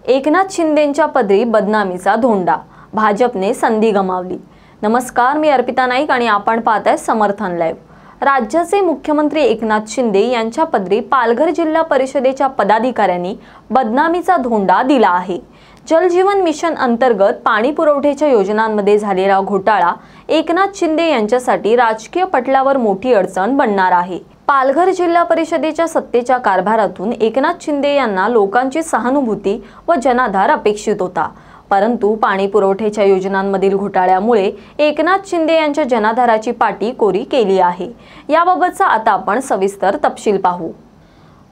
एकनाथ शिंदेंच्या पदरी बदनामीचा धोंडा, भाजपने संधी गमावली। नमस्कार, मी अर्पिता नाईक आणि आपण पाहताय समर्थन लाईव्ह। राज्याचे मुख्यमंत्री एकनाथ शिंदे यांच्या पदरी पालघर जिल्हा परिषदेच्या पदाधिकाऱ्यांनी बदनामीचा धोंडा दिला आहे। जल जीवन मिशन अंतर्गत पाणी पुरवठ्याच्या योजनांमध्ये झालेला घोटाळा एकनाथ शिंदे यांच्यासाठी राजकीय पटलावर मोठी अडचण बनणार आहे। पालघर जिल्हा परिषदेच्या सत्तेच्या कारभारातून एकनाथ शिंदे यांना लोकांची सहानुभूती व जनाधार अपेक्षित होता, परंतु पाणी पुरवठ्याच्या योजनांमधील घोटाळ्यामुळे एकनाथ शिंदे यांच्या जनाधाराची पाटी कोरी केली आहे। याबाबतचा आता आपण सविस्तर तपशील पाहू।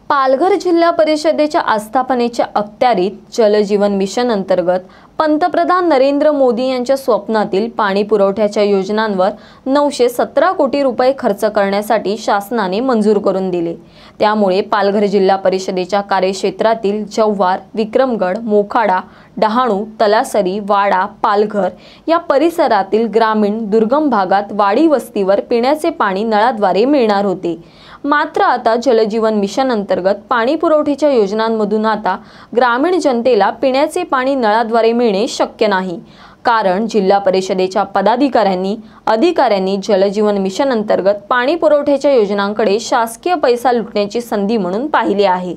पालघर जिल्हा परिषदेच्या आस्थापनेच्या अखत्यारीत जल जीवन मिशन अंतर्गत पंतप्रधान नरेंद्र मोदी यांच्या स्वप्नातील पाणी पुरवठ्याच्या योजनांवर 917 कोटी रुपये खर्च करण्यासाठी शासनाने मंजूर करून दिले। त्यामुळे पालघर जिल्हा परिषदेच्या कार्यक्षेत्रातील जव्हार, विक्रमगड, मोखाडा, डहाणू, तलासरी, वाडा, पालघर या परिसरातील ग्रामीण दुर्गम भागात वाडी वस्तीवर पिण्याचे पाणी नळाद्वारे मिळणार होते। मात्र आता जलजीवन मिशन अंतर्गत पाणी पुरवठ्याच्या योजनांमधून आता ग्रामीण जनतेला पिण्याचे पाणी नळाद्वारे मिळणे शक्य नाही, कारण जिल्हा परिषदेच्या पदाधिकाऱ्यांनी अधिकाऱ्यांनी जलजीवन मिशन अंतर्गत पाणी पुरवठ्याच्या योजनांकडे शासकीय पैसा लुटण्याची संधी म्हणून पाहिले आहे।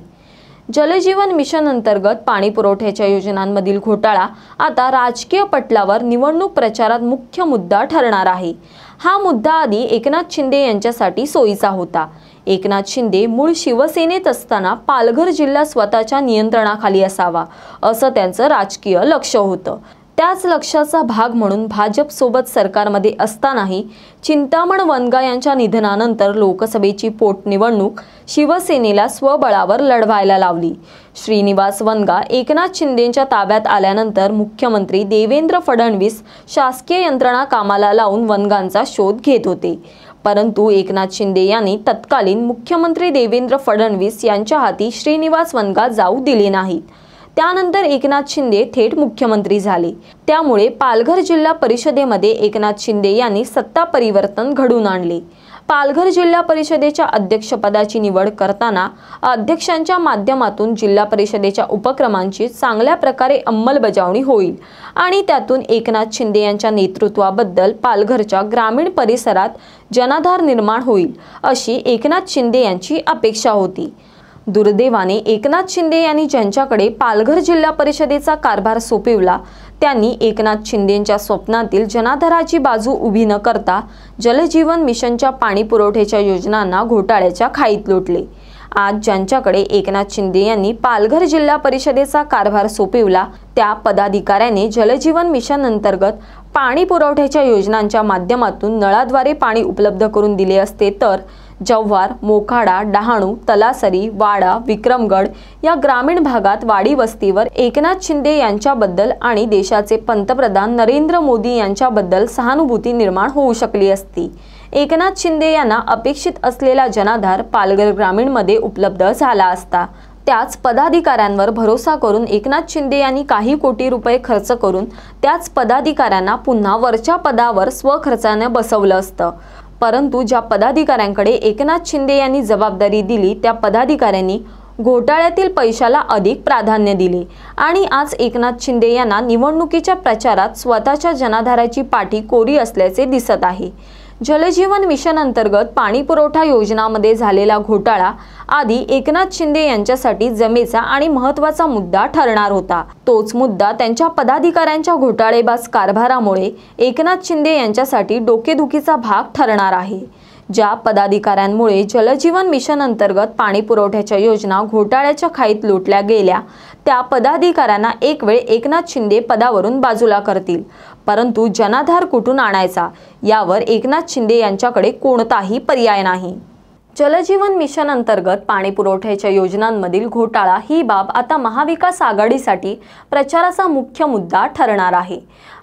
जलजीवन मिशन अंतर्गत पाणी पुरवठ्याच्या योजनांमधील घोटाळा आता राजकीय पटलावर निवडणूक प्रचारात मुख्य मुद्दा ठरणार आहे। हा मुद्दा आधी एकनाथ शिंदे यांच्यासाठी सोयीचा होता। एकनाथ शिंदे मूळ शिवसेनेत असताना पालघर जिल्हा स्वतःच्या नियंत्रणाखाली असावा असं त्यांचं राजकीय लक्ष होतं। त्याच लक्ष्याचा भाग म्हणून भाजप सोबत सरकारमध्ये असतानाही चिंतामण वनगा यांच्या निधनानंतर लोकसभेची पोटनिवडणूक शिवसेनेला स्वबळावर लढवायला लावली। श्रीनिवास वनगा एकनाथ शिंदेंच्या ताब्यात आल्यानंतर मुख्यमंत्री देवेंद्र फडणवीस शासकीय यंत्रणा कामाला लावून वनगांचा शोध घेत होते, परंतु एकनाथ शिंदे यांनी तत्कालीन मुख्यमंत्री देवेंद्र फडणवीस यांच्या हाती श्रीनिवास वनगा जाऊ दिले नाहीत। त्यानंतर एकनाथ शिंदे थेट मुख्यमंत्री झाले। त्यामुळे पालघर जिल्हा परिषदेमध्ये एकनाथ शिंदे यांनी सत्ता परिवर्तन घडवून आणले। पालघर जिल्हा परिषदेच्या अध्यक्षपदाची निवड करताना अध्यक्षांच्या माध्यमातून जिल्हा परिषदेच्या उपक्रमांची चांगल्या प्रकारे अंमलबजावणी होईल आणि त्यातून एकनाथ शिंदे यांच्या नेतृत्वाबद्दल पालघरच्या ग्रामीण परिसरात जनाधार निर्माण होईल अशी एकनाथ शिंदे यांची अपेक्षा होती। दुर्दैवाने एकनाथ शिंदे यांनी ज्यांच्याकडे पालघर जिल्हा परिषदेचा कारभार सोपविला त्यांनी एकनाथ शिंदेंच्या स्वप्नातील जनाधाराची बाजू उभी न करता जलजीवन मिशनच्या पाणी पुरवठ्याच्या योजनांना घोटाळ्याच्या खाईत लोटले। आज ज्यांच्याकडे एकनाथ शिंदे यांनी पालघर जिल्हा परिषदेचा कारभार सोपविला त्या पदाधिकाऱ्याने जलजीवन मिशन अंतर्गत पाणी पुरवठ्याच्या योजनांच्या माध्यमातून नळाद्वारे पाणी उपलब्ध करून दिले असते तर जव्हार, मोखाडा, डहाणू, तलासरी, वाडा, विक्रमगड या ग्रामीण भागात वाडी वस्तीवर एकनाथ शिंदे यांच्याबद्दल आणि देशाचे पंतप्रधान नरेंद्र मोदी यांच्याबद्दल सहानुभूती निर्माण होऊ शकली असती। एकनाथ शिंदे यांना अपेक्षित असलेला जनाधार पालघर ग्रामीणमध्ये उपलब्ध झाला असता। त्याच पदाधिकाऱ्यांवर भरोसा करून एकनाथ शिंदे यांनी काही कोटी रुपये खर्च करून त्याच पदाधिकाऱ्यांना पुन्हा वरच्या पदावर स्वखर्चाने बसवलं असतं, परंतु ज्या पदाधिकाऱ्यांकडे एकनाथ शिंदे यांनी जबाबदारी दिली त्या पदाधिकाऱ्यांनी घोटाळ्यातील पैशाला अधिक प्राधान्य दिले आणि आज एकनाथ शिंदे यांना निवडणुकीच्या प्रचारात स्वतःच्या जनाधाराची पाठी कोरी असल्याचे दिसत आहे। जलजीवन मिशन अंतर्गत पाणी पुरवठा योजनांमध्ये झालेला घोटाळा आधी एकनाथ शिंदे यांच्यासाठी जमेचा आणि महत्त्वाचा मुद्दा ठरणार होता। तोच मुद्दा त्यांच्या पदाधिकाऱ्यांच्या घोटाळेबाज कारभारामुळे एकनाथ शिंदे यांच्यासाठी डोकेदुखीचा भाग ठरणार आहे। ज्या पदाधिकाऱ्यांमुळे जलजीवन मिशन अंतर्गत पाणी पुरवठ्याच्या योजना घोटाळ्याच्या खाईत लोटल्या गेल्या त्या पदाधिकाऱ्यांना एक वेळ एकनाथ शिंदे पदावरून बाजूला करतील, परंतु जनाधार कुठून आणायचा यावर एकनाथ शिंदे यांच्याकडे कोणताही पर्याय नाही। जलजीवन मिशन अंतर्गत पाणी पुरवठ्याच्या योजनांमधील घोटाळा ही बाब आता महाविकास आघाडीसाठी प्रचाराचा मुख्य मुद्दा ठरणार आहे।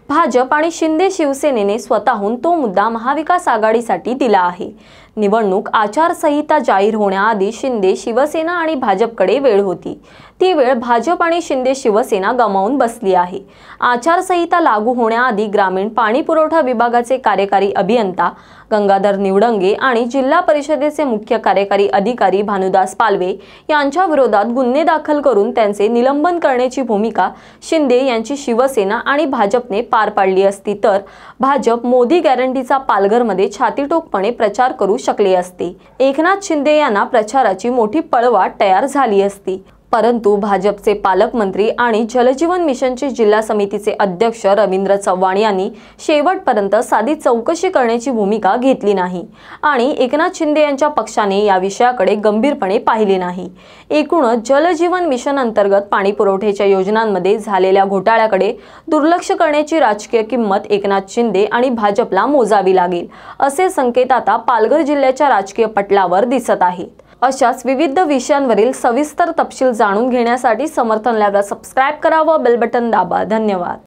भाजप आणि शिंदे शिवसेनेने स्वतःहून तो मुद्दा महाविकास आघाडीसाठी दिला आहे। निवडणूक आचारसंहिता जाहीर होण्याआधी शिंदे शिवसेना आणि भाजपकडे वेळ होती। ती वेळ भाजप आणि शिंदे शिवसेना गमावून बसली आहे। आचारसंहिता लागू होण्याआधी ग्रामीण पाणी पुरवठा विभागाचे कार्यकारी अभियंता गंगाधर निवडंगे आणि जिल्हा परिषदेचे मुख्य कार्यकारी अधिकारी भानुदास पालवे यांच्या विरोधात गुन्हे दाखल करून त्यांचे निलंबन करण्याची भूमिका शिंदे यांची शिवसेना आणि भाजपने पार पाडली असती तर भाजप मोदी गॅरंटीचा पालघरमध्ये छातीटोकपणे प्रचार करू शकले असते। एकनाथ शिंदे यांना प्रचाराची मोठी पळवाट तयार झाली असती। परंतु भाजपचे पालकमंत्री आणि जलजीवन मिशनचे जिल्हा समितीचे अध्यक्ष रवींद्र चव्हाण यांनी शेवटपर्यंत साधी चौकशी करण्याची भूमिका घेतली नाही आणि एकनाथ शिंदे यांच्या पक्षाने या विषयाकडे गंभीरपणे पाहिले नाही। एकूणच जलजीवन मिशन अंतर्गत पाणी पुरवठ्याच्या योजनांमध्ये झालेल्या घोटाळ्याकडे दुर्लक्ष करण्याची राजकीय किंमत एकनाथ शिंदे आणि भाजपला मोजावी लागेल असे संकेत आता पालघर जिल्ह्याच्या राजकीय पटलावर दिसत आहेत। अशाच विविध विषयांवरील सविस्तर तपशील जाणून घेण्यासाठी समर्थन लाईव्हला सबस्क्राइब करा व बेल बटन दाबा। धन्यवाद।